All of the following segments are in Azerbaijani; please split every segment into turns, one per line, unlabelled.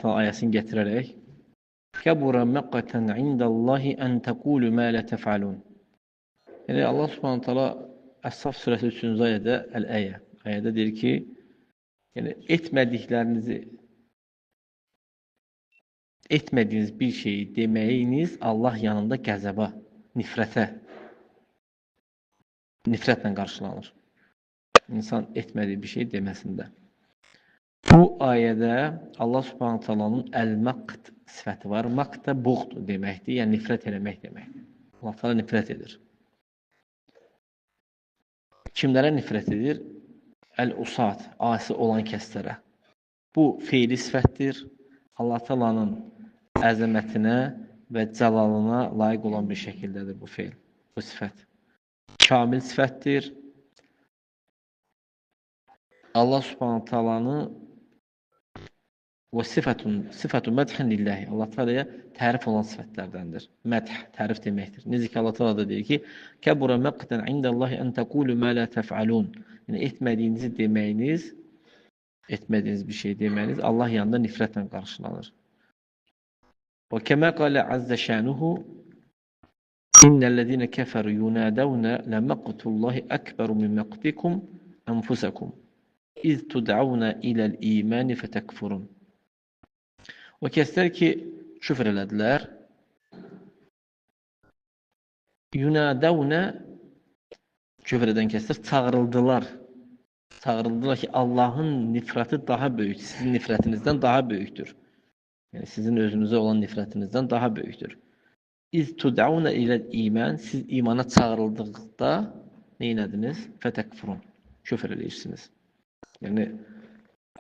Subhanahu ayəsini gətirərək Kəbura məqqətən indallahi ən təqulu mə lə təfəlun. Yəni Allah Subhanahu taala Əs-Saf surəsi 3-cü ayədə ayədə deyir ki, yəni etmədiyiniz bir şeyi deməyiniz Allah yanında qəzəba, nifrətlə qarşılanır. İnsan etmədiyi bir şey deməsində. Bu ayədə Allah Subhanahu taalanın əl-maqt sifəti var. Maqt da buğd deməkdir, yəni nifrət eləmək deməkdir. Allah Taala nifrət edir. Kimlərə nifrət edir? Əl-usat, asi olan kəslərə. Bu feili sifətdir. Allah Taalanın əzəmətinə və cəlalına layiq olan bir şəkildədir bu feil, bu sifət. Kamil sifətdir. Allah Subhanahu Taalanı və sifətun mədhin lillahi. Allah Taalaya tərif olan sifətlərdəndir. Mədh, tərif deməkdir. Necə ki Allah Taala da deyir ki, kəbura məqtən indallahi ən təqulu mə lə təfəlun. Yəni etmədiyiniz bir şey deməyiniz Allah yanında nifrətlə qarşılanır. Və kəmə qalə əzzə şənuhu innellezine kəfəru yunadawna ləməqtullahi əkbəru min məqtikum ənfusakum iz tud'auna iləl imani fətəkfurun. O kəslər ki, küfr elədilər, yunadavnə, küfr edən kəslər çağırıldılar ki, Allahın nifrəti daha böyükdür, sizin nifrətinizdən daha böyükdür. Yəni, sizin özünüzə olan nifrətinizdən daha böyükdür. İz tud'auna iləl iman, siz imana çağırıldıqda nə elədiniz? Fətəkfurun, küfr eləyirsiniz. Yəni,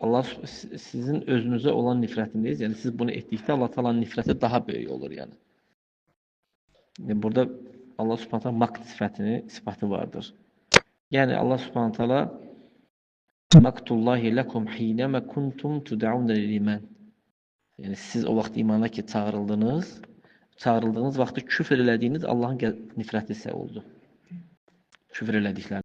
Allah sizin özünüzə olan nifrətiniz, yəni siz bunu etdikdə Allah Taala'nın nifrəti daha böyük olur, yəni. Yəni burada Allah Subhanahu taala maqt sifəti vardır. Yəni Allah Subhanahu taala maqtullahi lakum hinama kuntum tud'un lil-iman. Yəni siz o vaxt imana ki çağırıldığınız vaxtı küfr elədiyiniz Allahın nifrəti sizə oldu. Küfr elədikləriniz